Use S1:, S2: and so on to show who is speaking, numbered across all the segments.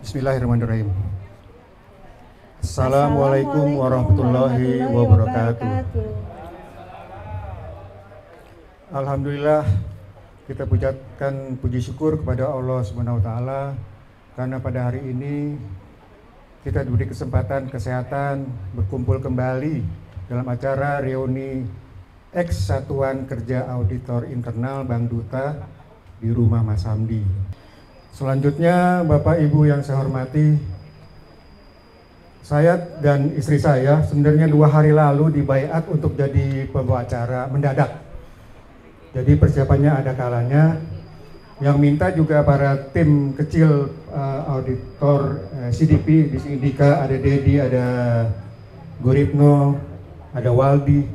S1: Bismillahirrahmanirrahim. Assalamualaikum warahmatullahi wabarakatuh. Alhamdulillah, kita pujikan puji syukur kepada Allah Subhanahu wa taala karena pada hari ini kita diberi kesempatan kesehatan berkumpul kembali dalam acara reuni Ex Satuan Kerja Auditor Internal Bank Duta di rumah Mas Hamdi. Selanjutnya, Bapak Ibu yang saya hormati, saya dan istri saya sebenarnya 2 hari lalu dibaiat untuk jadi pembawa acara mendadak. Jadi persiapannya ada kalanya. Yang minta juga para tim kecil auditor CDP, di sini Dika, ada Dedi, ada Guritno, ada Waldi.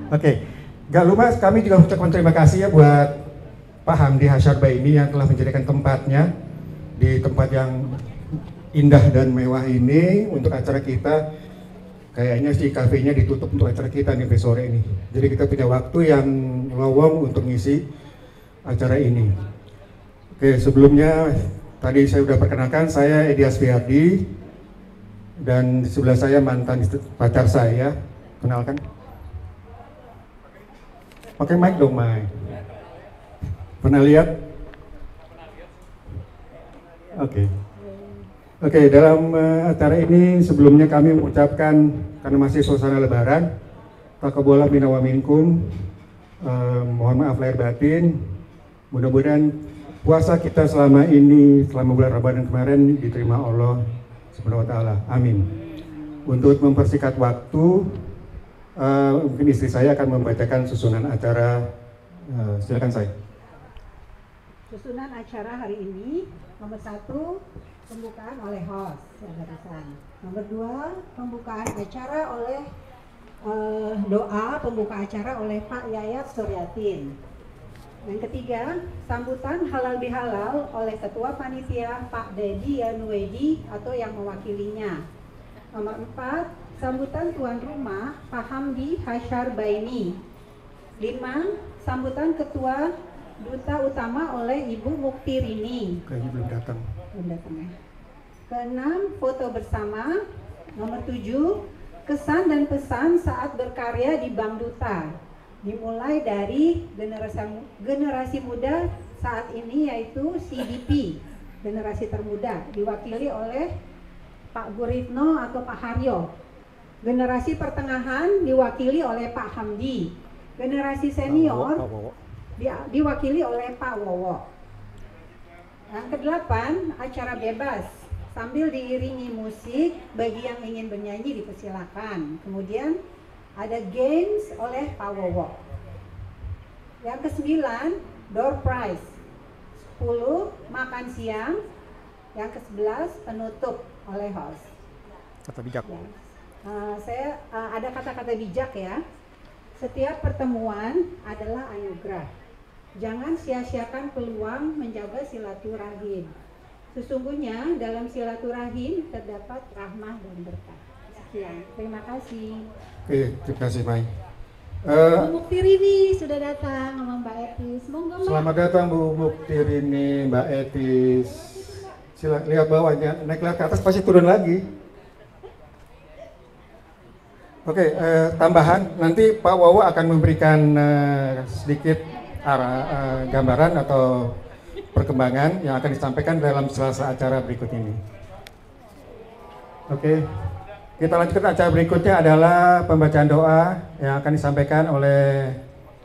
S1: Oke, gak lupa kami juga ucapkan terima kasih ya buat Pak Hamdi Hasyarbaini yang telah menjadikan tempatnya di tempat yang indah dan mewah ini untuk acara kita. Kayaknya si kafenya ditutup untuk acara kita nih sore ini. Jadi kita punya waktu yang lowong untuk ngisi acara ini. Oke, sebelumnya tadi saya sudah perkenalkan, saya Edi Asfiardi dan di sebelah saya mantan pacar saya. Kenalkan. Pakai mic dong, mic. Pernah lihat? Oke, dalam acara ini sebelumnya kami mengucapkan karena masih suasana lebaran, taqabbalallahu minna wa minkum, mohon maaf lahir batin. Mudah-mudahan puasa kita selama ini, selama bulan Ramadan kemarin diterima Allah Subhanahu wa taala. Amin. Untuk mempersingkat waktu, mungkin istri saya akan membacakan susunan acara. Silakan saya.
S2: Susunan acara hari ini, nomor 1, pembukaan oleh host yang barusan. Nomor 2, pembukaan acara oleh doa pembuka acara oleh Pak Yayat Suryatin. Yang ketiga, sambutan halal bihalal oleh Ketua Panitia Pak Dedi Yanuedi atau yang mewakilinya. Nomor 4, sambutan tuan rumah Pak Hamdi Hasyarbaini. 5, sambutan Ketua Duta Utama oleh Ibu Muktirini.
S1: Kayaknya belum datang.
S2: Ya. Keenam, foto bersama. Nomor 7, kesan dan pesan saat berkarya di Bank Duta. Dimulai dari generasi muda saat ini yaitu CDP, generasi termuda, diwakili oleh Pak Guritno atau Pak Haryo. Generasi pertengahan diwakili oleh Pak Hamdi. Generasi senior diwakili oleh Pak Wowo. Yang ke-8, acara bebas sambil diiringi musik. Bagi yang ingin bernyanyi dipersilakan. Kemudian ada games oleh Pak Wowo. Yang ke-9, door prize. 10, makan siang. Yang ke-11, penutup oleh host.
S1: Kata bijak.
S2: Ya. Saya ada kata-kata bijak ya. Setiap pertemuan adalah anugerah. Jangan sia-siakan peluang menjaga silaturahim. Sesungguhnya dalam silaturahim terdapat rahmah dan berkah. Sekian, terima kasih.
S1: Oke, terima kasih Mai.
S2: Bu Muktirini sudah datang sama Mbak Etis. Monggo Mbak.
S1: Selamat datang Bu Muktirini, Mbak Etis. Silakan lihat bawahnya, naik ke atas pasti turun lagi. Oke, tambahan nanti Pak Wowo akan memberikan sedikit gambaran atau perkembangan yang akan disampaikan dalam sela-sela acara berikut ini. Oke, kita lanjutkan. Acara berikutnya adalah pembacaan doa yang akan disampaikan oleh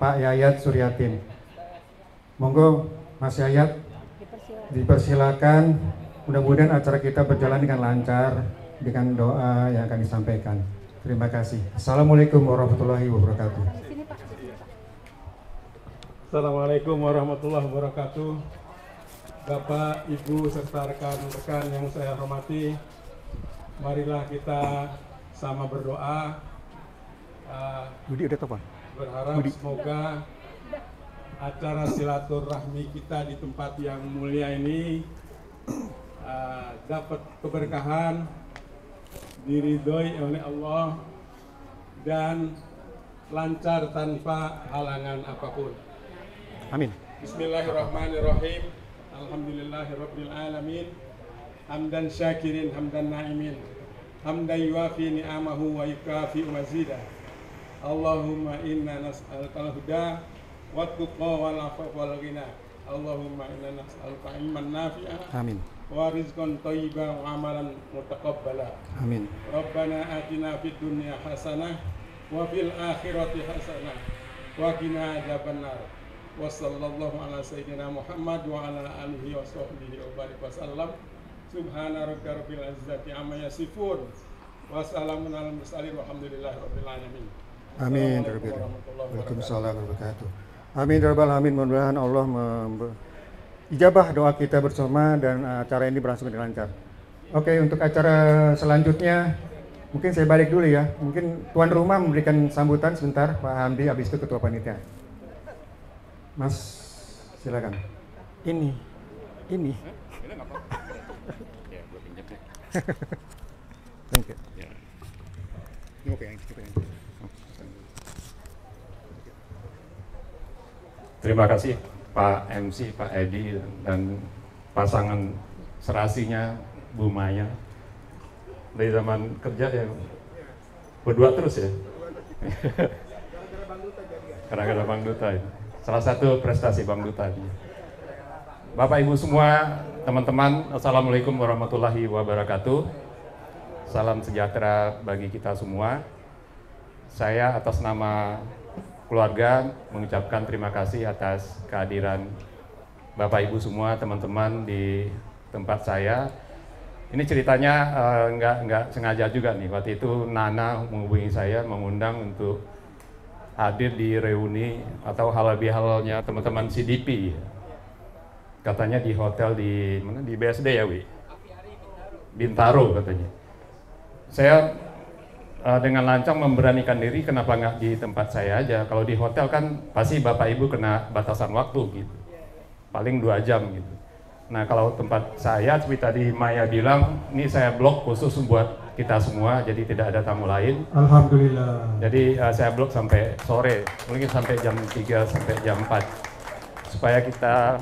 S1: Pak Yayat Suryatin. Monggo Mas Yayat, dipersilakan. Mudah-mudahan acara kita berjalan dengan lancar dengan doa yang akan disampaikan. Terima kasih. Assalamualaikum warahmatullahi wabarakatuh.
S3: Assalamualaikum warahmatullahi wabarakatuh. Bapak, Ibu, serta rekan-rekan yang saya hormati, marilah kita sama berdoa. Berharap semoga acara silaturahmi kita di tempat yang mulia ini dapat keberkahan, diridhoi oleh Allah, dan lancar tanpa halangan apapun.
S1: Amin.
S3: Bismillahirrahmanirrahim. Alhamdulillahirabbil alamin. hamdan syakirin hamdan na'imin hamdan yuafi ni'amahu wa yukafi mazidah. Allahumma inna nas'aluka al-huda wa tuqa wal afafa wal ghina. Allahumma inna nas'aluka ilman nafi'a
S1: Amin.
S3: wa rizqan thayyiban wa amalan mutaqabbala.
S1: Amin.
S3: Rabbana atina fid dunya hasanah wa fil akhirati hasanah wa qina adzabannar. Wa sallallahu ala sayyidina Muhammad wa ala alihi wa sahbihi wa barik wasallam. Subhana rabbika rabbil izzati amma yasifun wa salamun alal mursalin walhamdulillahi rabbil alamin.
S1: Amin. Waalaikumsalam warahmatullahi wabarakatuh. Amin ya rabbal alamin. Mudah-mudahan Allah ijabah doa kita bersama dan acara ini berlangsung dengan lancar. Oke, untuk acara selanjutnya mungkin saya balik dulu ya. Mungkin tuan rumah memberikan sambutan sebentar, Pak Hamdi, habis itu ketua panitia. Mas, silakan. Ini. Thank you.
S4: Terima kasih Pak MC, Pak Edi, dan pasangan serasinya Bu Maya. Dari zaman kerja ya berdua terus ya. Gara-gara Bang Duta ya. Salah satu prestasi Bang Duta. Bapak Ibu semua, teman-teman, Assalamualaikum warahmatullahi wabarakatuh. Salam sejahtera bagi kita semua. Saya atas nama keluarga mengucapkan terima kasih atas kehadiran Bapak Ibu semua, teman-teman di tempat saya. Ini ceritanya nggak sengaja juga nih. Waktu itu Nana menghubungi saya, mengundang untuk hadir di reuni atau halal-bihalalnya teman-teman CDP. Katanya di hotel di mana, di BSD ya, Wi? Bintaro katanya. Saya dengan lancang memberanikan diri, kenapa nggak di tempat saya aja? Kalau di hotel kan pasti Bapak Ibu kena batasan waktu gitu, paling 2 jam gitu. Nah kalau tempat saya, seperti tadi Maya bilang, ini saya blok khusus buat kita semua, jadi tidak ada tamu lain.
S1: Alhamdulillah.
S4: Jadi saya blok sampai sore, mungkin sampai jam 3 sampai jam 4, supaya kita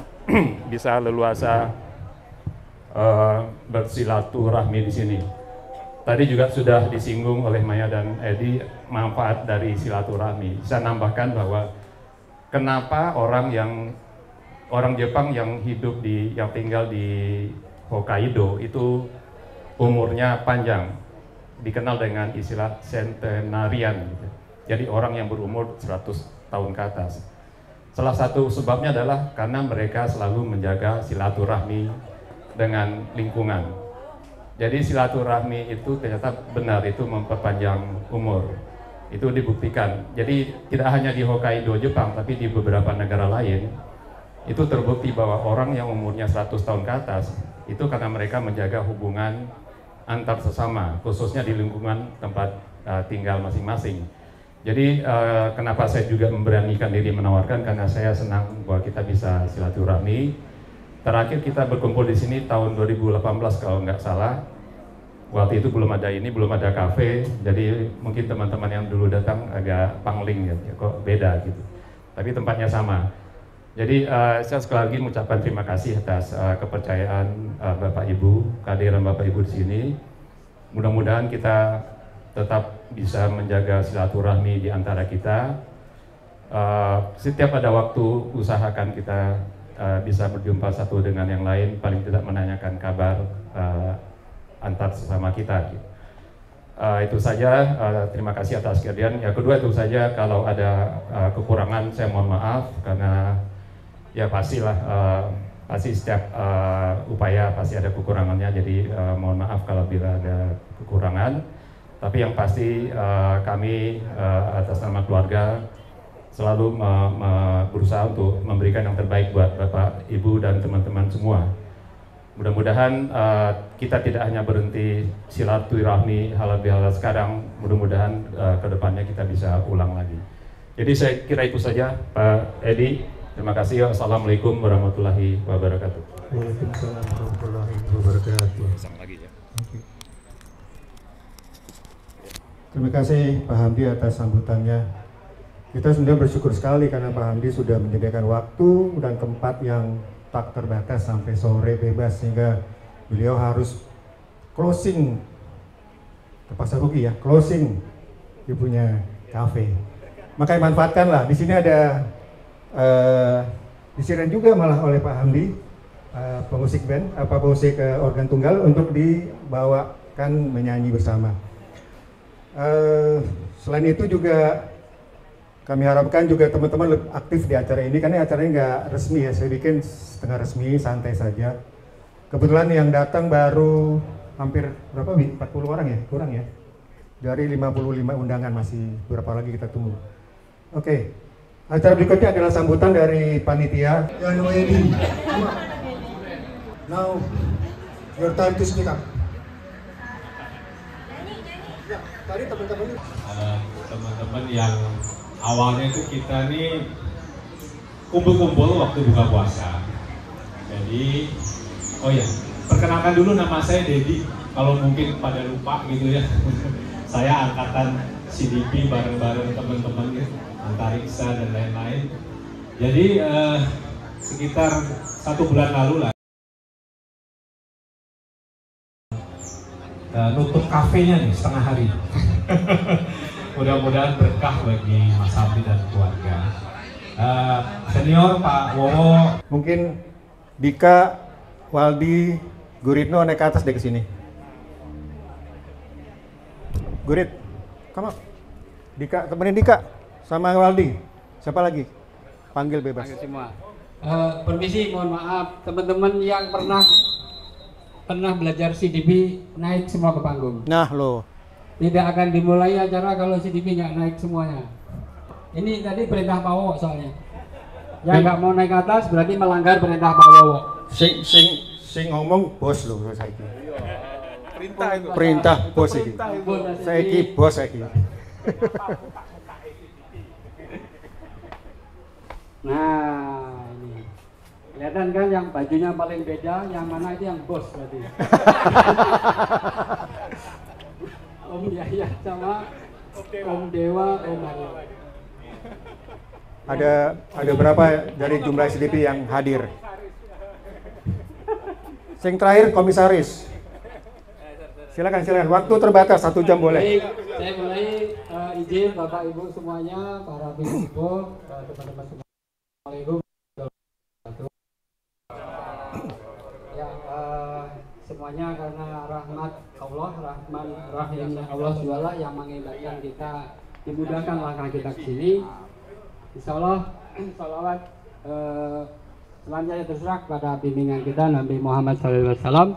S4: bisa leluasa bersilaturahmi di sini. Tadi juga sudah disinggung oleh Maya dan Edi manfaat dari silaturahmi. Saya nambahkan bahwa kenapa orang Jepang yang tinggal di Hokkaido itu umurnya panjang, dikenal dengan istilah centenarian gitu. Jadi orang yang berumur 100 tahun ke atas. Salah satu sebabnya adalah karena mereka selalu menjaga silaturahmi dengan lingkungan. Jadi silaturahmi itu ternyata benar, itu memperpanjang umur. Itu dibuktikan. Jadi tidak hanya di Hokkaido Jepang, tapi di beberapa negara lain itu terbukti bahwa orang yang umurnya 100 tahun ke atas itu karena mereka menjaga hubungan antar sesama, khususnya di lingkungan tempat tinggal masing-masing. Jadi kenapa saya juga memberanikan diri menawarkan, karena saya senang bahwa kita bisa silaturahmi. Terakhir kita berkumpul di sini tahun 2018 kalau nggak salah. Waktu itu belum ada kafe, jadi mungkin teman-teman yang dulu datang agak pangling ya, kok beda gitu. Tapi tempatnya sama. Jadi saya sekali lagi mengucapkan terima kasih atas kepercayaan Bapak Ibu, kehadiran Bapak Ibu di sini. Mudah-mudahan kita tetap bisa menjaga silaturahmi di antara kita. Setiap ada waktu, usahakan kita bisa berjumpa satu dengan yang lain, paling tidak menanyakan kabar antar sesama kita. Itu saja, terima kasih atas kehadiran. Yang kedua itu saja, kalau ada kekurangan saya mohon maaf, karena ya pastilah, pasti setiap upaya pasti ada kekurangannya, jadi mohon maaf kalau bila ada kekurangan. Tapi yang pasti kami atas nama keluarga selalu berusaha untuk memberikan yang terbaik buat Bapak, Ibu, dan teman-teman semua. Mudah-mudahan kita tidak hanya berhenti silaturahmi halal bihalal sekarang, mudah-mudahan kedepannya kita bisa ulang lagi. Jadi saya kira itu saja Pak Edi. Terima kasih. Assalamualaikum warahmatullahi wabarakatuh.
S1: Waalaikumsalam warahmatullahi wabarakatuh. Terima kasih Pak Hamdi atas sambutannya. Kita sebenarnya bersyukur sekali karena Pak Hamdi sudah menyediakan waktu dan tempat yang tak terbatas sampai sore bebas, sehingga beliau harus closing, terpaksa rugi ya, closing dia punya kafe. Makanya manfaatkanlah. Di sini ada disiarkan juga malah oleh Pak Hamdi, pemusik band, pemusik organ tunggal untuk dibawakan menyanyi bersama. Selain itu juga kami harapkan juga teman-teman lebih aktif di acara ini, karena acaranya nggak resmi ya, saya bikin setengah resmi, santai saja. Kebetulan yang datang baru hampir berapa, 40 orang ya, kurang ya? Dari 55 undangan, masih berapa lagi kita tunggu. Oke, acara berikutnya adalah sambutan dari panitia. Yan Wedi, now your time to speak up. Ya, tadi teman-teman
S5: yang awalnya itu kita nih kumpul-kumpul waktu buka puasa. Jadi, oh ya, perkenalkan dulu, nama saya Dedi. Kalau mungkin pada lupa gitu ya, saya angkatan CDP bareng-bareng teman-teman gitu, antariksa dan lain-lain. Jadi sekitar 1 bulan lalu lah nutup kafenya nih setengah hari. Mudah-mudahan berkah bagi Mas Hamdi dan keluarga. Senior Pak Wowo,
S1: mungkin Dika, Waldi, Guritno naik ke atas deh ke sini. Gurit, come up. Dika, temenin Dika sama Waldi. Siapa lagi? Panggil bebas.
S6: Panggil semua. Permisi, mohon maaf teman-teman yang pernah belajar CDP, naik semua ke panggung.
S1: Nah lo.
S6: Tidak akan dimulai acara kalau CDP nggak naik semuanya. Ini tadi perintah Pak Wowo soalnya. Yang nggak mau naik ke atas berarti melanggar perintah Pak Wowo.
S1: Sing ngomong bos lo saya ini. Perintah bos ini. Saya ini bos saya ini.
S6: Nah, ini kelihatan kan yang bajunya paling beda, yang mana itu yang bos berarti. Om Yahya sama Om Dewa, Om Mario.
S1: Ada berapa dari jumlah SDP yang hadir? Sing terakhir komisaris. Silakan. Waktu terbatas 1 jam boleh.
S6: Baik, saya mulai izin Bapak Ibu semuanya, para pimpinan, teman-teman semua. Assalamualaikum. Ya, semuanya karena rahmat Allah, Rahman Rahimnya Allah SWT yang mengizinkan kita dimudahkan langkah kita ke sini. Insya Allah, salawat selanjutnya terserah pada bimbingan kita Nabi Muhammad SAW,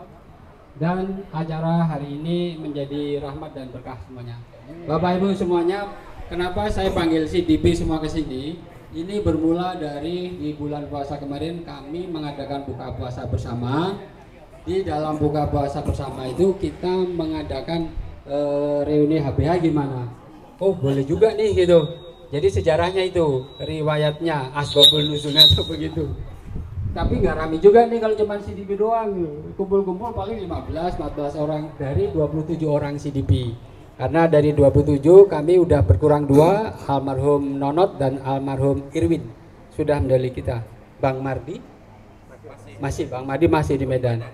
S6: dan acara hari ini menjadi rahmat dan berkah semuanya. Bapak Ibu semuanya, kenapa saya panggil CDP semua ke sini? Ini bermula dari di bulan puasa kemarin kami mengadakan buka puasa bersama. Di dalam buka puasa bersama itu kita mengadakan reuni HBH gimana? Oh boleh juga nih gitu. Jadi sejarahnya itu, riwayatnya, asbabul nuzulnya atau begitu. Tapi nggak rame juga nih kalau cuma CDP doang. Kumpul-kumpul paling 15-14 orang dari 27 orang CDP. Karena dari 27 kami udah berkurang 2, almarhum Nonot dan almarhum Irwin sudah mendali kita. Bang Mardi masih, Bang Mardi masih di Medan.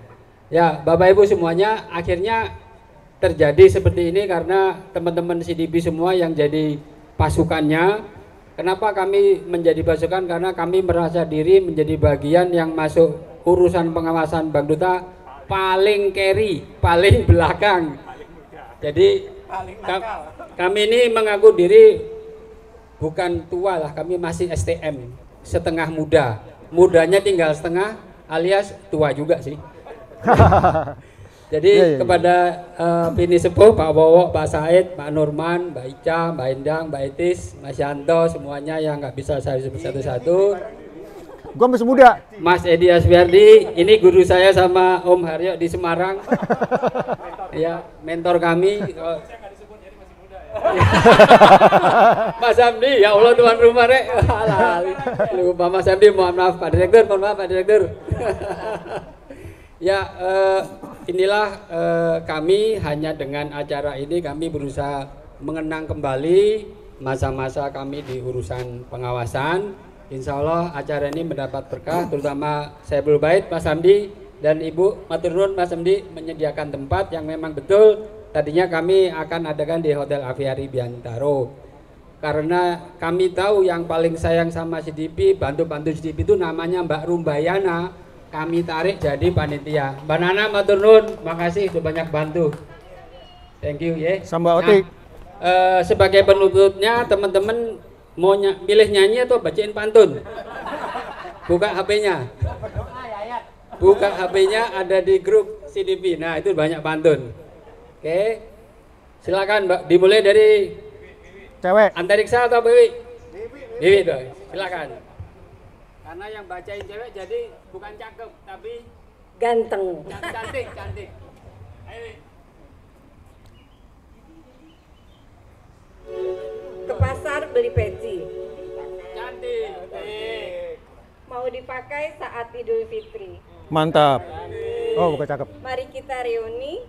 S6: Ya Bapak Ibu semuanya, akhirnya terjadi seperti ini karena teman-teman CDP semua yang jadi pasukannya. Kenapa kami menjadi pasukan? Karena kami merasa diri menjadi bagian yang masuk urusan pengawasan Bang Duta paling carry, paling belakang. Jadi kami ini mengaku diri bukan tua lah, kami masih STM, setengah muda. Mudanya tinggal setengah alias tua juga sih. Jadi kepada Bini Sepuh, Pak Wowo, Pak Said, Pak Nurman, Mbak Ica, Mbak Endang, Mbak Etis, Mas Yanto, semuanya yang nggak bisa saya sebut satu-satu.
S1: Gua masih muda.
S6: Mas Edi Asbiardi, ini guru saya sama Om Haryo di Semarang. Ya, mentor kami. Mas Hamdi, ya Allah tuan rumah rek. Lupa Mas Hamdi, mohon maaf Pak Direktur, mohon maaf Pak Direktur. Ya, inilah kami hanya dengan acara ini kami berusaha mengenang kembali masa-masa kami di urusan pengawasan. Insya Allah acara ini mendapat berkah, terutama Saiful Bait, Mas Hamdi, dan Ibu matur nuwun Mas Emdi menyediakan tempat yang memang betul tadinya kami akan adakan di Hotel Aviari Bintaro. Karena kami tahu yang paling sayang sama CDP, bantu-bantu CDP itu namanya Mbak Rumbayana. Kami tarik jadi panitia. Mbak Nana matur nuwun, makasih sudah banyak bantu. Thank you ya.
S1: Sama Otik.
S6: Sebagai penutupnya teman-teman mau pilih nyanyi atau bacain pantun? Buka HP-nya. Buka HP-nya ada di grup CDP. Nah, itu banyak pantun. Oke. Silakan, Mbak. Dimulai dari
S1: Cewek.
S6: Antariksa atau Wiwi? Wiwi dong. Silakan. Karena yang bacain cewek jadi bukan cakep, tapi
S7: ganteng.
S6: Cantik. Ayo.
S7: Ke pasar beli peci.
S6: Cantik.
S7: Mau dipakai saat Idul Fitri.
S1: Mantap. Oh, bukan cakep.
S7: Mari kita reuni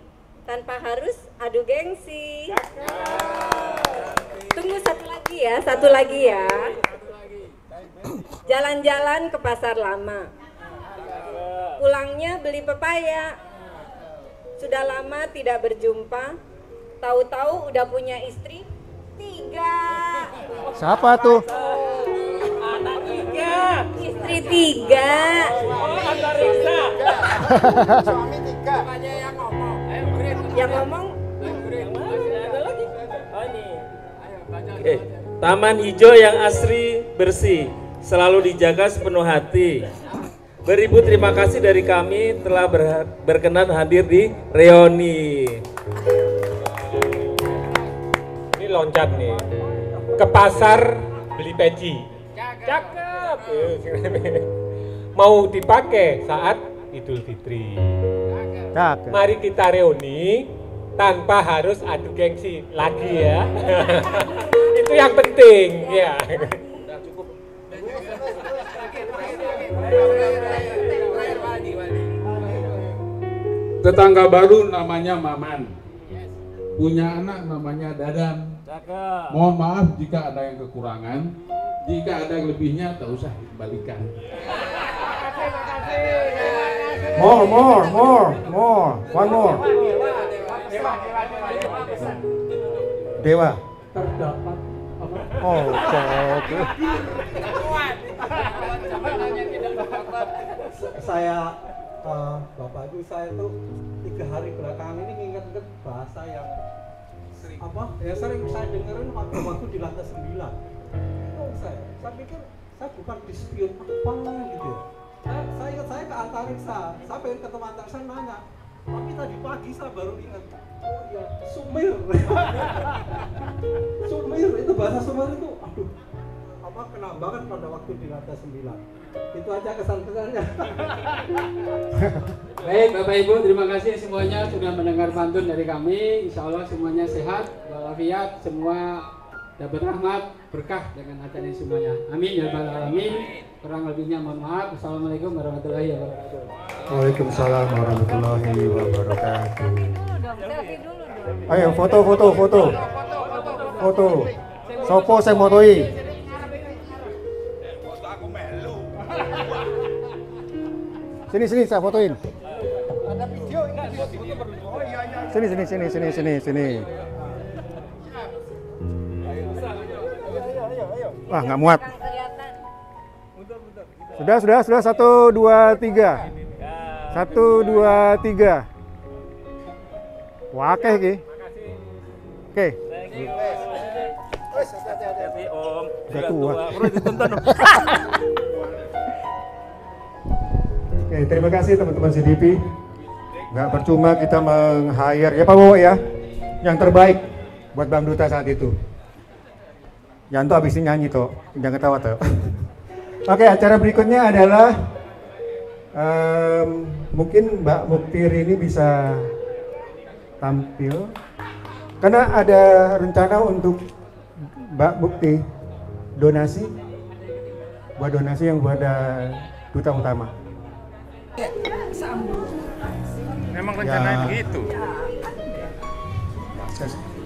S7: tanpa harus adu gengsi. Tunggu satu lagi ya. Jalan-jalan ke pasar lama. Pulangnya beli pepaya. Sudah lama tidak berjumpa. Tahu-tahu udah punya istri 3.
S1: Siapa tuh?
S7: Anak 3. Istri 3.
S8: Suami 3.
S7: Yang ngomong.
S9: Oke. Taman hijau yang asri, bersih, selalu dijaga sepenuh hati. Beribu terima kasih dari kami telah berkenan hadir di reuni. Ini loncat nih. Ke pasar beli peci. Cakep. Mau dipakai saat Idul Fitri.
S1: Cakep.
S9: Mari kita reuni tanpa harus adu gengsi lagi ya. Itu yang penting ya.
S3: Tetangga baru namanya Maman, punya anak namanya Dadan. Mohon maaf jika ada yang kekurangan, jika ada yang lebihnya tak usah dikembalikan.
S1: More. One more. Dewa.
S8: Terdapat apa?
S1: Oh, oke.
S8: Saya Bapak Ibu, saya tuh 3 hari belakangan ini ingat-ingat bahasa yang sering saya dengerin waktu di lantai 9. Itu saya pikir saya bukan dispute apa gitu ya. Saya ingat saya ke Antariksa, saya pengen ketemu Antariksa nanya, tapi tadi pagi saya baru ingat, oh iya, Sumir. Sumir, itu bahasa Sumir itu, aduh, kena banget pada waktu di lantai 9. Itu aja kesan-kesannya.
S6: Baik Bapak Ibu, terima kasih semuanya sudah mendengar pantun dari kami. Insya Allah semuanya sehat, walafiat, semua dapat rahmat, berkah dengan acara ini semuanya. Amin ya rabbal alamin. Kurang lebihnya mohon maaf. Assalamualaikum warahmatullahi wabarakatuh.
S1: Waalaikumsalam warahmatullahi wabarakatuh. Ayo foto. Sopo saya motoi. Sini saya fotoin.
S8: Ada video enggak? Foto berdua. Oh iya.
S1: Sini. Wah, nggak muat. Sudah. 1, 2, 3. 1, 2, 3. Wah, oke. Oke.
S9: Hati-hati Om.
S1: Udah tua.
S9: Udah ditonton.
S1: Oke, terima kasih teman-teman CDP. Nggak percuma kita meng-hire, ya Pak Bowo ya, yang terbaik buat Bang Duta saat itu. Yanto habis ini nyanyi toh, jangan ketawa toh. Oke, acara berikutnya adalah mungkin Mbak Muktir ini bisa tampil karena ada rencana untuk Mbak Mukti donasi yang buat duta utama.
S4: Memang rencananya begitu.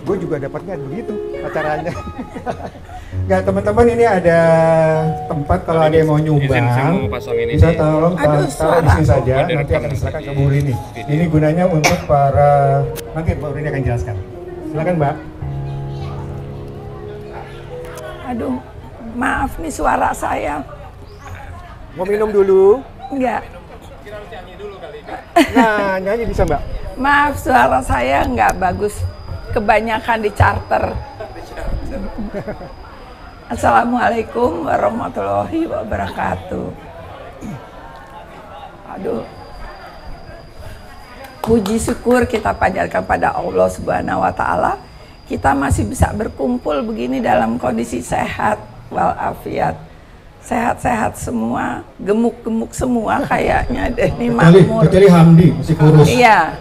S1: gue juga dapatnya begitu acaranya. Nggak, teman-teman, ini ada tempat kalau ada yang mau nyumbang bisa tolong taruh di sini saja, nanti akan diserahkan ke Bu Rini. Ini gunanya untuk para, nanti Bu Rini akan jelaskan. Silakan Mbak.
S10: Aduh, maaf nih suara saya.
S1: Mau minum dulu?
S10: Enggak.
S1: Nah, nyanyi bisa Mbak.
S10: Maaf, suara saya nggak bagus. Kebanyakan di charter. Assalamualaikum warahmatullahi wabarakatuh. Aduh. Puji syukur kita panjatkan pada Allah Subhanahu wa taala. Kita masih bisa berkumpul begini dalam kondisi sehat walafiat. Sehat-sehat semua, gemuk-gemuk semua kayaknya deh ini makmur.
S1: Kecuali Hamdi masih kurus.
S10: Iya.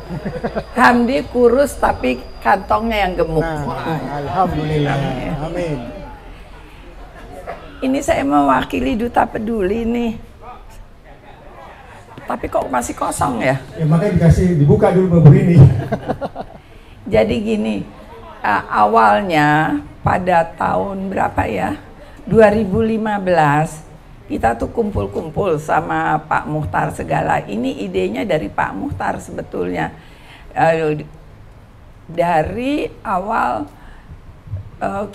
S10: Hamdi kurus tapi kantongnya yang gemuk.
S1: Alhamdulillah. Amin.
S10: Ini saya mewakili Duta Peduli nih. Tapi kok masih kosong ya?
S1: Ya makanya dibuka dulu Bu Rini.
S10: Jadi gini, awalnya pada tahun berapa ya? 2015 kita tuh kumpul-kumpul sama Pak Muhtar segala. Ini idenya dari Pak Muhtar sebetulnya. Dari awal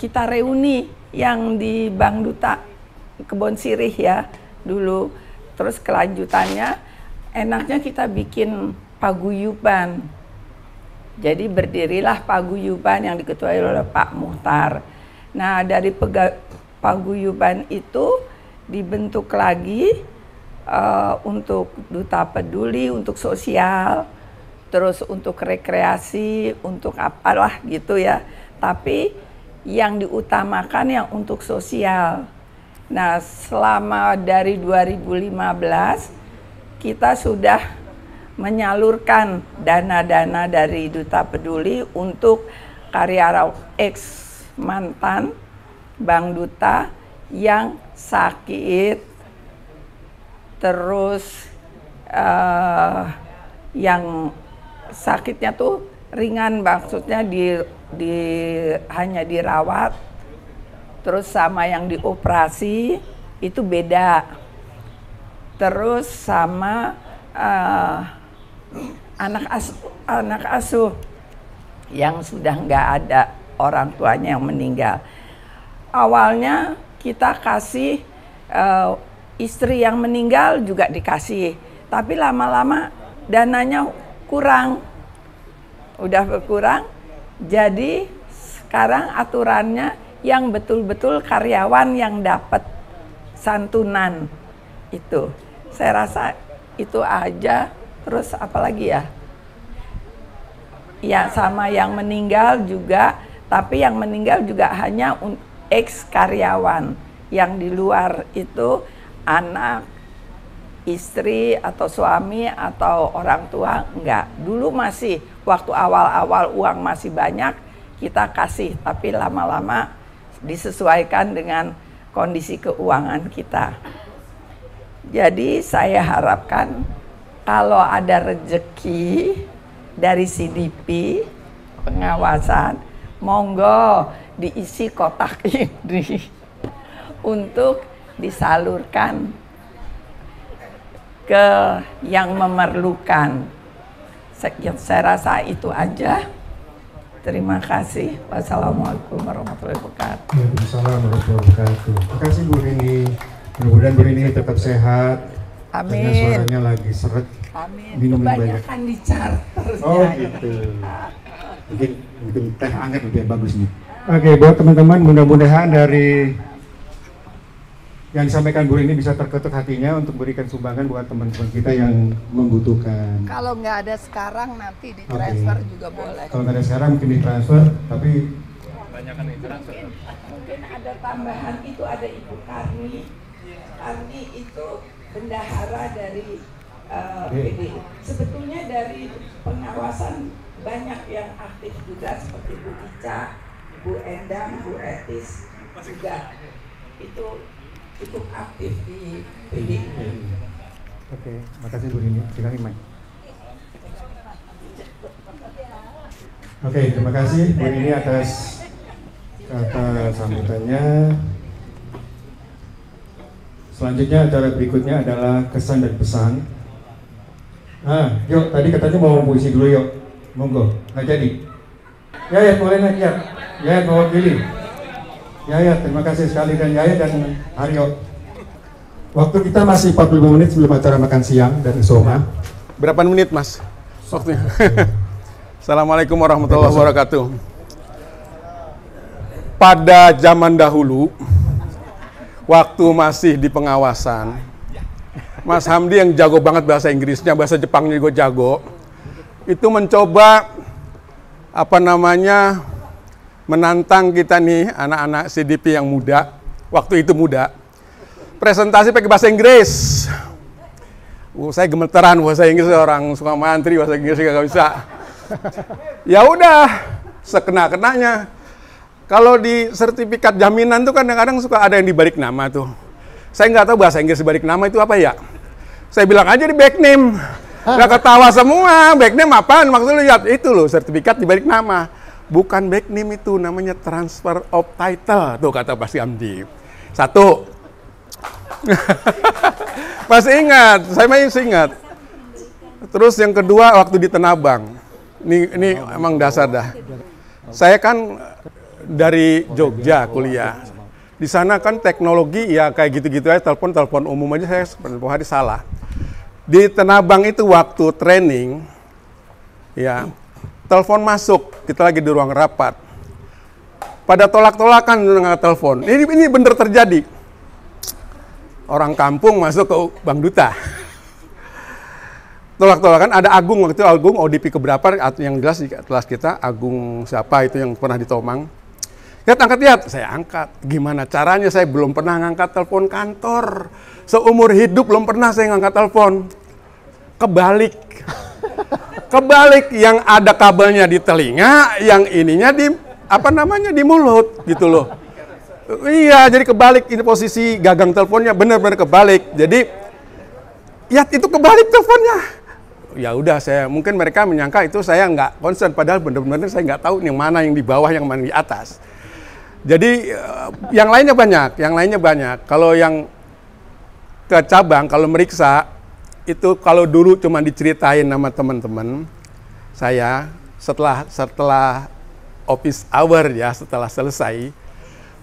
S10: kita reuni yang di Bang Duta Kebon Sirih ya dulu. Terus kelanjutannya enaknya kita bikin paguyuban. Jadi berdirilah paguyuban yang diketuai oleh Pak Muhtar. Nah dari paguyuban itu dibentuk lagi untuk Duta Peduli, untuk sosial, terus untuk rekreasi, untuk apalah gitu ya. Tapi yang diutamakan yang untuk sosial. Nah selama dari 2015 kita sudah menyalurkan dana-dana dari Duta Peduli untuk karyawan ex mantan Bang Duta yang sakit, terus yang sakitnya tuh ringan, maksudnya hanya dirawat, terus sama yang dioperasi itu beda, terus sama anak asuh yang sudah nggak ada orang tuanya yang meninggal. Awalnya kita kasih istri yang meninggal juga dikasih, tapi lama-lama dananya kurang, udah berkurang. Jadi sekarang aturannya yang betul-betul karyawan yang dapat santunan itu. Saya rasa itu aja. Terus apalagi ya? Ya sama yang meninggal juga, tapi yang meninggal juga hanya ex karyawan, yang di luar itu anak, istri atau suami atau orang tua enggak. Dulu masih waktu awal-awal uang masih banyak kita kasih, tapi lama-lama disesuaikan dengan kondisi keuangan kita. Jadi saya harapkan kalau ada rezeki dari CDP pengawasan, monggo diisi kotak ini untuk disalurkan ke yang memerlukan. Saya rasa itu aja. Terima kasih. Wassalamualaikum warahmatullahi wabarakatuh.
S1: Waalaikumsalam warahmatullahi wabarakatuh. Terima kasih Bu Rini. Mudah-mudahan Bu Rini tetap sehat.
S10: Amin.
S1: Karena suaranya lagi seret.
S10: Amin.
S1: Minum banyak.
S10: Kebanyakan di charter.
S1: Oh gitu. Mungkin teh hangat lebih bagus nih. Oke, buat teman-teman, mudah-mudahan dari yang disampaikan Bu Rini bisa terketuk hatinya untuk berikan sumbangan buat teman-teman kita yang membutuhkan.
S10: Kalau nggak ada sekarang nanti ditransfer juga boleh.
S1: Kalau nggak ada sekarang mungkin ditransfer, tapi
S4: kebanyakan ditransfer.
S10: Mungkin ada tambahan itu, ada Ibu Karni. Karni itu bendahara dari PD. Sebetulnya dari pengawasan banyak yang aktif juga seperti Bu Ica, Bu Endang, Bu Etis juga itu cukup aktif di PD.
S1: Oke, makasih Bu Rini. Silakan Mike. Oke, terima kasih Bu Rini atas kata sambutannya. Selanjutnya acara berikutnya adalah kesan dan pesan. Yuk, tadi katanya mau puisi dulu yuk. Monggo, nggak jadi. Yayat boleh naik ya. Yayat mewakili. Yayat, terima kasih sekali, dan Yayat dan Aryo. Waktu kita masih 45 menit sebelum acara makan siang dan soma.
S3: Berapa menit Mas? Waktunya. Assalamualaikum warahmatullahi wabarakatuh. Pada zaman dahulu, waktu masih di pengawasan, Mas Hamdi yang jago banget bahasa Inggrisnya, bahasa Jepangnya juga jago, itu mencoba menantang kita nih anak-anak CDP yang muda, waktu itu muda, presentasi pakai bahasa Inggris. Saya gemeteran bahasa Inggris, orang suka mantri bahasa Inggris gak bisa. Ya udah, sekena-kenanya. Kalau di sertifikat jaminan tuh kadang-kadang suka ada yang dibalik nama tuh. Saya nggak tahu bahasa Inggris dibalik nama itu apa ya. Saya bilang aja di back name. Gak ketawa semua. Back name apaan? Maksudnya lihat itu loh, sertifikat dibalik nama. Bukan back name itu, namanya transfer of title. Tuh kata Pak Hamdi. Satu. Masih ingat, saya masih ingat. Terus yang kedua waktu di Tenabang. Ini emang dasar dah. Saya kan dari Jogja kuliah. Di sana kan teknologi ya kayak gitu-gitu aja, telepon umum aja saya beberapa hari salah. Di Tenabang itu waktu training, ya telepon masuk, kita lagi di ruang rapat. Pada tolak-tolakan dengan telepon. Ini bener terjadi. Orang kampung masuk ke Bank Duta. Tolak-tolakan ada Agung, waktu itu Agung ODP keberapa, yang jelas di kelas kita Agung siapa itu yang pernah di Tomang. Ya angkat ya, saya angkat. Gimana caranya, saya belum pernah ngangkat telepon kantor. Seumur hidup belum pernah saya ngangkat telepon. Kebalik. Kebalik, yang ada kabelnya di telinga, yang ininya di di mulut gitu loh. Iya, jadi kebalik ini posisi gagang teleponnya, benar-benar kebalik. Jadi ya itu kebalik teleponnya. Ya udah, mungkin mereka menyangka itu saya nggak concern, padahal benar-benar saya nggak tahu yang mana yang di bawah, yang mana di atas. Jadi yang lainnya banyak. Kalau yang ke cabang, kalau meriksa itu kalau dulu cuma diceritain sama teman-teman saya setelah office hour ya, setelah selesai.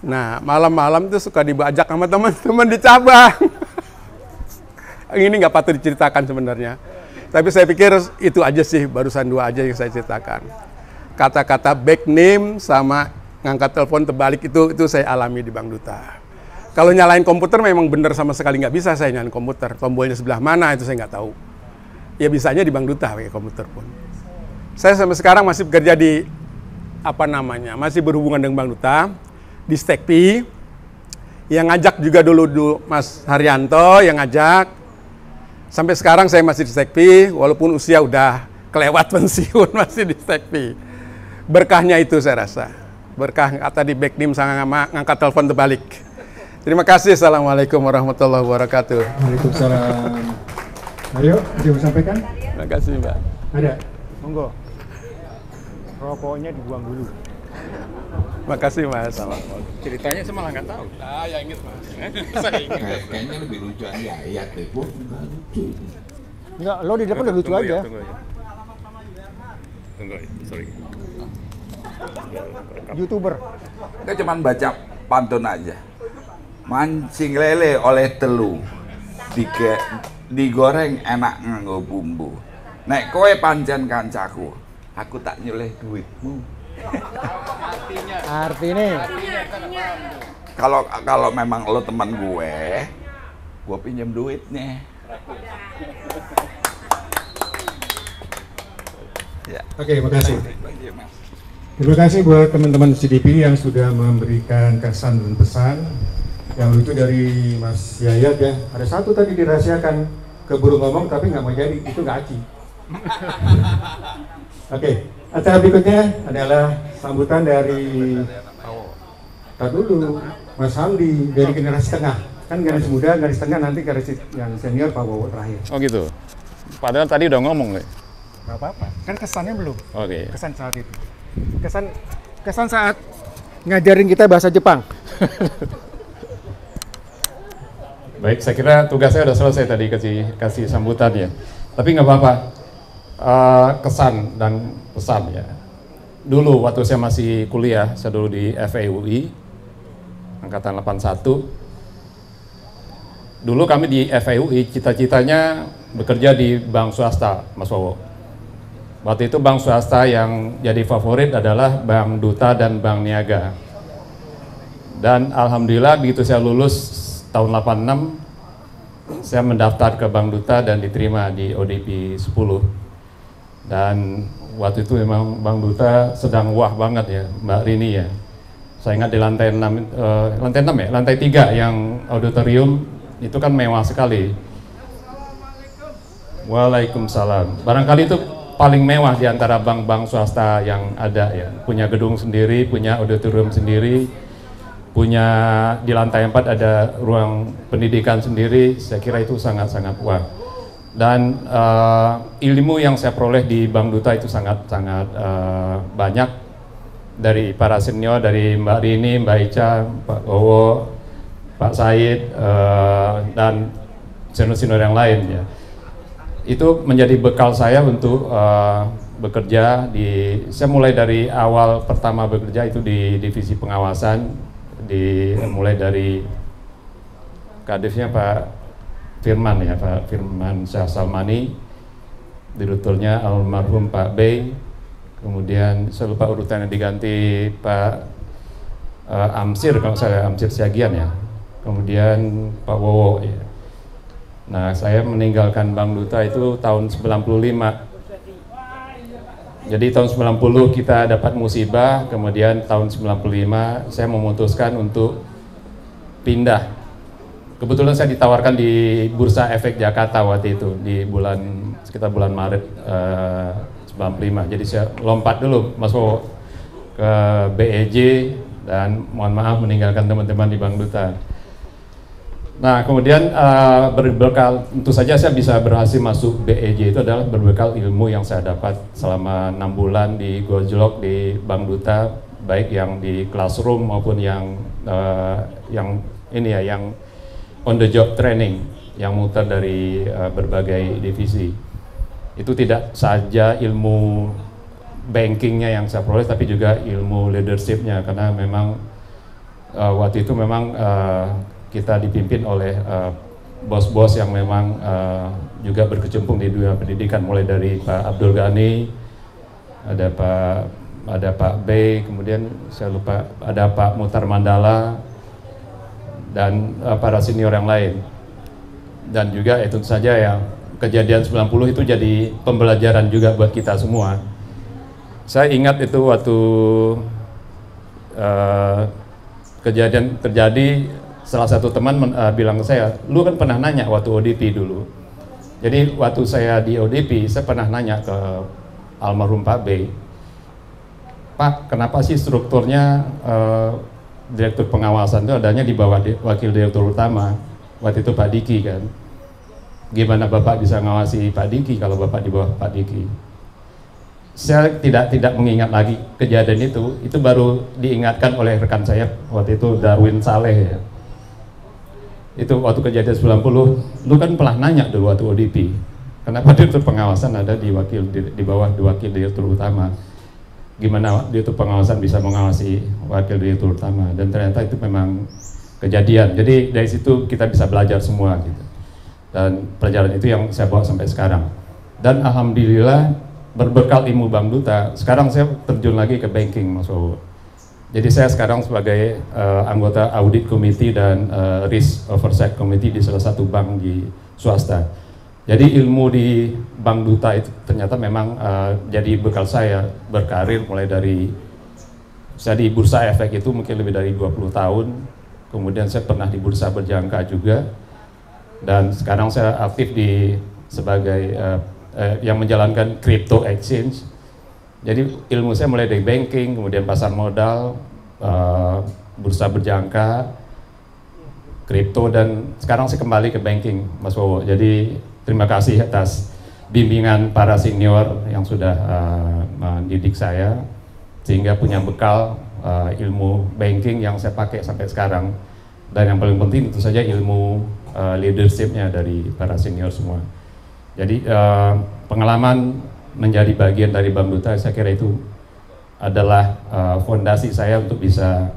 S3: Nah, malam-malam itu suka dibajak sama teman-teman di cabang. Ini nggak patut diceritakan sebenarnya. Tapi saya pikir itu aja sih, barusan dua aja yang saya ceritakan. Kata-kata back name sama ngangkat telepon terbalik itu saya alami di Bank Duta. Kalau nyalain komputer memang bener sama sekali nggak bisa saya nyalain komputer. Tombolnya sebelah mana itu saya nggak tahu. Ya bisanya di Bank Duta pakai komputer pun. Saya sampai sekarang masih bekerja di masih berhubungan dengan Bank Duta. Di Stekpi, yang ngajak juga dulu Mas Haryanto yang ngajak. Sampai sekarang saya masih di Stekpi, walaupun usia udah kelewat pensiun, masih di Stekpi. Berkahnya itu saya rasa. Berkah kata di back name sama ngangkat telepon terbalik. Terima kasih. Assalamualaikum warahmatullahi wabarakatuh.
S1: Waalaikumsalam. Ayo, ada yang sampaikan?
S3: Terima kasih Mbak.
S1: Ada? Monggo. Rokoknya dibuang dulu.
S3: Makasih Mas.
S4: Ceritanya saya malah nggak tahu.
S3: Ya inget Mas.
S4: Saya ingat.
S11: Kayaknya lebih lucu Yayat deh, Bu. Nggak lucu.
S1: Enggak, lo di depan udah lucu aja.
S4: Tunggu, sorry.
S1: YouTuber.
S11: Kita cuma baca pantun aja. Mancing lele oleh telu. Digoreng enak nganggo bumbu. Nek kowe pancen kancaku, aku tak nyoleh duitmu.
S1: Artinya
S11: kalau memang lo teman gue pinjam duitnya. Ya.
S1: Oke, makasih. Terima kasih buat teman-teman CDP yang sudah memberikan kesan dan pesan. Yang lucu dari Mas Yayat ya. Ada satu tadi dirahasiakan, keburu ngomong tapi nggak mau jadi, itu nggak aci. Oke. Acara berikutnya adalah sambutan dari dulu Mas Hamdi dari generasi tengah. Kan generasi muda, generasi tengah, nanti generasi yang senior Pak Bowo terakhir.
S4: Oh gitu. Padahal tadi udah ngomong,
S1: Gak apa-apa. Kan kesannya belum.
S4: Oke.
S1: Kesan saat itu. Kesan saat ngajarin kita bahasa Jepang.
S4: Baik, saya kira tugas saya sudah selesai tadi kasih sambutan ya. Tapi nggak apa-apa. Kesan dan pesan ya. Dulu waktu saya masih kuliah, saya dulu di FEUI angkatan 81. Dulu kami di FEUI cita-citanya bekerja di bank swasta, Mas Wowo. Waktu itu bank swasta yang jadi favorit adalah Bank Duta dan Bank Niaga. Dan alhamdulillah begitu saya lulus tahun 86, saya mendaftar ke Bank Duta dan diterima di ODP 10. Dan waktu itu memang Bank Duta sedang wah banget ya, Mbak Rini ya. Saya ingat di lantai 6 ya, lantai 3 yang auditorium itu kan mewah sekali. Waalaikumsalam. Barangkali itu paling mewah di antara bank-bank swasta yang ada ya. Punya gedung sendiri, punya auditorium sendiri, punya di lantai 4 ada ruang pendidikan sendiri. Saya kira itu sangat-sangat wah. Dan ilmu yang saya peroleh di Bank Duta itu sangat-sangat banyak dari para senior, dari Mbak Rini, Mbak Ica, Pak Wowo, Pak Said, dan senior-senior yang lain ya. Itu menjadi bekal saya untuk bekerja saya mulai dari awal pertama bekerja itu di divisi pengawasan, mulai dari kadifnya Pak Firman ya, Pak Firman Syah Salmani, direkturnya almarhum Pak Bey, kemudian saya lupa urutannya diganti Pak Amsir, kalau saya Amsir Siagian ya, kemudian Pak Wowo ya. Nah, saya meninggalkan Bank Duta itu tahun 95. Jadi tahun 90 kita dapat musibah, kemudian tahun 95 saya memutuskan untuk pindah. Kebetulan saya ditawarkan di Bursa Efek Jakarta waktu itu, di sekitar bulan Maret 95. Jadi saya lompat dulu, Mas Wowo, ke BEJ dan mohon maaf meninggalkan teman-teman di Bank Duta. Nah, kemudian berbekal, tentu saja saya bisa berhasil masuk BEJ itu adalah berbekal ilmu yang saya dapat selama 6 bulan di Gojlok di Bank Duta, baik yang di classroom maupun yang yang on the job training, yang muter dari berbagai divisi. Itu tidak saja ilmu bankingnya yang saya peroleh, tapi juga ilmu leadershipnya, karena memang waktu itu memang kita dipimpin oleh bos-bos yang memang juga berkecimpung di dunia pendidikan, mulai dari Pak Abdul Ghani, ada Pak Bey, kemudian saya lupa ada Pak Mutar Mandala dan para senior yang lain. Dan juga itu saja yang kejadian 90 itu jadi pembelajaran juga buat kita semua. Saya ingat itu waktu kejadian terjadi, salah satu teman bilang ke saya, lu kan pernah nanya waktu ODP dulu. Jadi waktu saya di ODP, saya pernah nanya ke almarhum Pak Bey, Pak, kenapa sih strukturnya direktur pengawasan itu adanya di bawah wakil direktur utama? Waktu itu Pak Diki kan. Gimana Bapak bisa ngawasi Pak Diki kalau Bapak di bawah Pak Diki? Saya tidak mengingat lagi kejadian itu baru diingatkan oleh rekan saya waktu itu, Darwin Saleh ya. Itu waktu kejadian 90, lu kan pernah nanya dulu waktu ODP, kenapa direktur pengawasan ada di bawah wakil direktur utama? Gimana direktur pengawasan bisa mengawasi wakil direktur utama? Dan ternyata itu memang kejadian. Jadi dari situ kita bisa belajar semua gitu. Dan pelajaran itu yang saya bawa sampai sekarang. Dan alhamdulillah berbekal ilmu Bank Duta, sekarang saya terjun lagi ke banking, Mas Wowo. Jadi saya sekarang sebagai anggota audit committee dan risk oversight committee di salah satu bank di swasta. Jadi ilmu di Bank Duta itu ternyata memang jadi bekal saya berkarir, mulai dari saya di Bursa Efek itu mungkin lebih dari 20 tahun. Kemudian saya pernah di Bursa Berjangka juga. Dan sekarang saya aktif sebagai yang menjalankan crypto exchange. Jadi ilmu saya mulai dari banking, kemudian pasar modal, bursa berjangka, kripto, dan sekarang saya kembali ke banking, Mas Wowo. Jadi terima kasih atas bimbingan para senior yang sudah mendidik saya. sehingga punya bekal ilmu banking yang saya pakai sampai sekarang. Dan yang paling penting tentu saja ilmu leadership-nya dari para senior semua. Jadi pengalaman menjadi bagian dari Bank Duta, saya kira itu adalah fondasi saya untuk bisa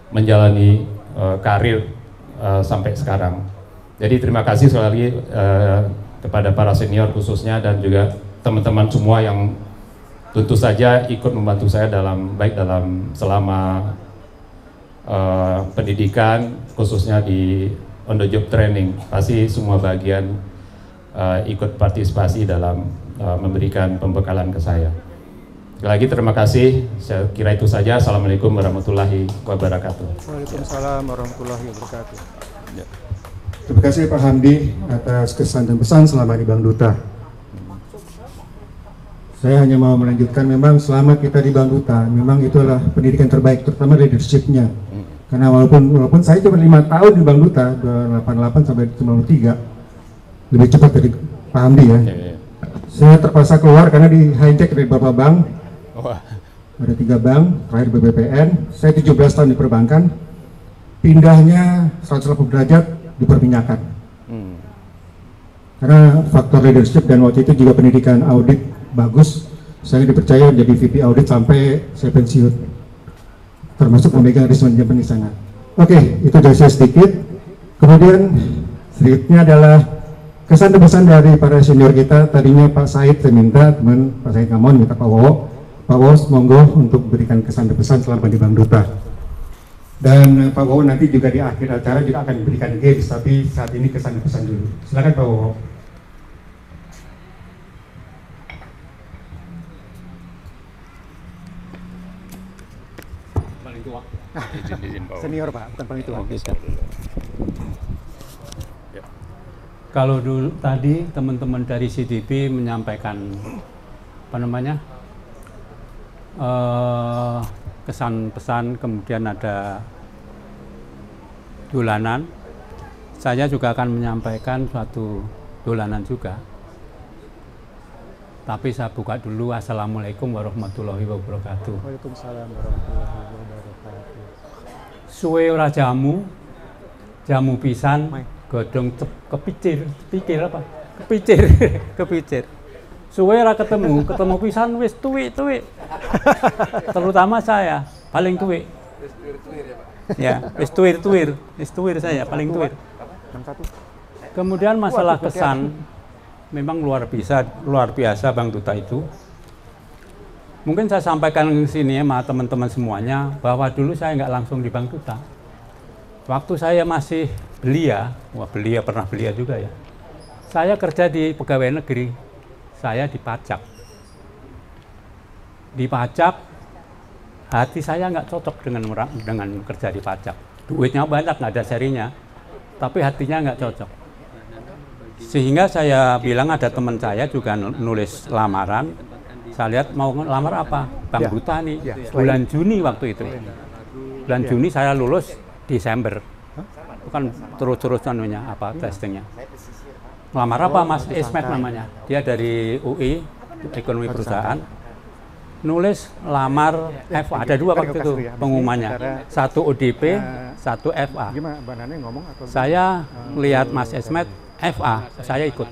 S4: menjalani karir sampai sekarang. Jadi terima kasih sekali lagi kepada para senior khususnya, dan juga teman-teman semua yang tentu saja ikut membantu saya baik dalam selama pendidikan, khususnya di on the job training. Pasti semua bagian ikut partisipasi dalam memberikan pembekalan ke saya. Sekali lagi terima kasih, saya kira itu saja. Assalamualaikum warahmatullahi wabarakatuh.
S1: Waalaikumsalam warahmatullahi wabarakatuh. Ya. Terima kasih Pak Hamdi atas kesan dan pesan selama di Bank Duta. Saya hanya mau melanjutkan, memang selama kita di Bank Duta, memang itulah pendidikan terbaik, terutama leadership-nya. Karena walaupun saya cuma 5 tahun di Bank Duta, 88 sampai 93, lebih cepat dari Pak Hamdi ya. Saya terpaksa keluar karena di hijack dari beberapa bank. Ada 3 bank, terakhir BBPN. Saya 17 tahun di perbankan, pindahnya 180 derajat di perminyakan. Karena faktor leadership dan waktu itu juga pendidikan audit bagus, saya dipercaya menjadi VP audit sampai saya pensiun, termasuk memegang risk management di sana. Oke, itu dari saya sedikit. Kemudian selanjutnya adalah kesan dan pesan dari para senior kita. Tadinya Pak Said saya minta, teman Pak Said Kamon minta Pak Wowo. Pak Wowo monggo untuk berikan kesan dan pesan selama di Bank Duta. Dan Pak Wowo nanti juga di akhir acara juga akan memberikan games, tapi saat ini kesan dan pesan dulu. Silakan Pak Wowo.
S12: Paling tua.
S1: Senior Pak, bukan paling tua.
S12: Kalau dulu tadi teman-teman dari CDP menyampaikan apa namanya kesan pesan, kemudian ada dolanan, saya juga akan menyampaikan suatu dolanan juga. Tapi saya buka dulu. Assalamualaikum warahmatullahi wabarakatuh.
S1: Waalaikumsalam warahmatullahi wabarakatuh.
S12: Suwe ora jamu pisan, godhong kepicir apa? Kepicir. Suwe ora ketemu pisan wis tuwik. Terutama saya paling tuwik. Ya, wis tuwir saya paling tuwir. Kemudian masalah kesan, memang luar biasa Bank Duta itu. Mungkin saya sampaikan di sini ya sama teman-teman semuanya, bahwa dulu saya nggak langsung di Bank Duta. Waktu saya masih belia pernah belia juga ya. Saya kerja di pegawai negeri, saya di pajak. Di pajak, hati saya nggak cocok dengan kerja di pajak. Duitnya banyak, nggak ada serinya, tapi hatinya nggak cocok. Sehingga saya bilang, ada teman saya juga nulis lamaran. Saya lihat mau lamar apa? Bank Duta nih. Bulan Juni waktu itu. Bulan Juni saya lulus Desember. Itu kan terus-terusan testingnya. Lamar apa Mas Ismet namanya? Dia dari UI, Ekonomi Perusahaan. Nulis lamar FA. Ada 2 waktu itu pengumumannya. 1 ODP, 1 FA. Saya lihat Mas Ismet FA, saya ikut.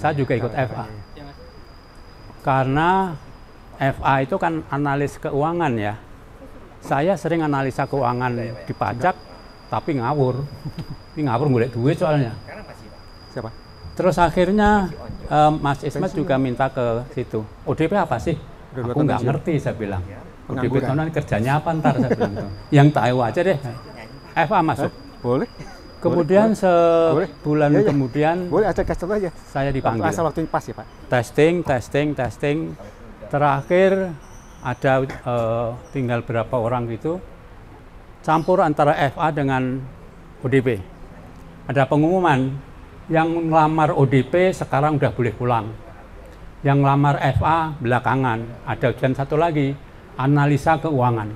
S12: Saya juga ikut FA. Karena FA itu kan analis keuangan ya. Saya sering analisa keuangan di pajak, tapi ngawur. Ini ngawur golek duit soalnya.
S1: Siapa?
S12: Terus akhirnya Mas Ismet juga minta ke situ. ODP apa sih? Aku nggak ngerti, saya bilang. ODP tahunan kerjanya apa ntar, saya bilang. Yang tahu aja deh. FA masuk.
S1: Boleh.
S12: Kemudian sebulan kemudian
S1: boleh acak aja.
S12: Saya dipanggil.
S1: Asal waktunya pas ya Pak.
S12: Testing. Terakhir ada tinggal berapa orang gitu. Campur antara FA dengan ODP. Ada pengumuman, yang melamar ODP sekarang udah boleh pulang. Yang lamar FA belakangan. Ada ujian satu lagi, analisa keuangan.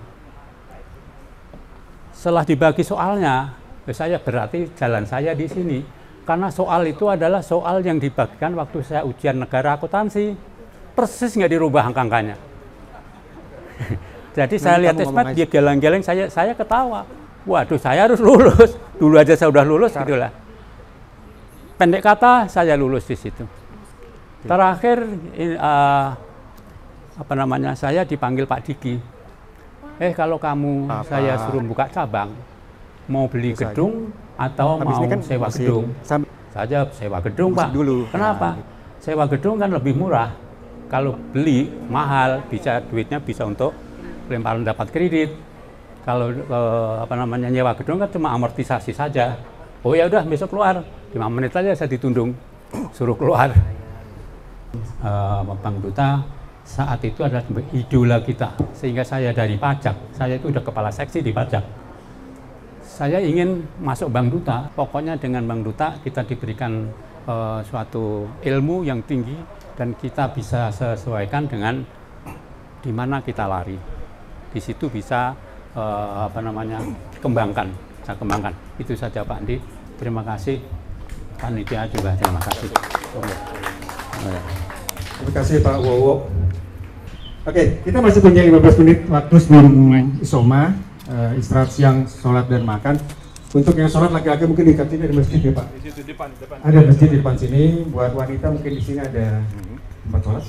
S12: Setelah dibagi soalnya, saya berarti jalan saya di sini. Karena soal itu adalah soal yang dibagikan waktu saya ujian negara akuntansi. Persis nggak dirubah angka-angkanya. Jadi saya lihat Ismet, dia geleng-geleng, saya ketawa. Waduh, saya harus lulus. Dulu aja saya udah lulus, gitulah. Pendek kata, saya lulus di situ. Terakhir, saya dipanggil Pak Diki. Kalau kamu saya suruh buka cabang, mau beli gedung atau mau sewa gedung? Saya sewa gedung, Pak. Kenapa? Sewa gedung kan lebih murah. Kalau beli mahal, duitnya bisa untuk lemparan dapat kredit. Kalau nyewa gedung kan cuma amortisasi saja. Oh ya udah, besok keluar. 5 menit aja saya ditundung, suruh keluar. Bang Duta saat itu adalah idola kita, sehingga saya dari pajak, saya itu udah kepala seksi di pajak. Saya ingin masuk Bank Duta, pokoknya dengan Bank Duta kita diberikan suatu ilmu yang tinggi dan kita bisa sesuaikan dengan di mana kita lari. Di situ bisa kembangkan, saya kembangkan. Itu saja Pak Andi. Terima kasih. Panitia juga terima kasih.
S1: Terima kasih Pak Wowo. Oke, kita masih punya 15 menit waktu sebelum isoma, istirahat siang, sholat dan makan. Untuk yang sholat laki-laki mungkin di kantin ada masjid ya Pak? Di situ depan. Ada masjid di depan sini. Buat wanita mungkin di sini ada tempat sholat.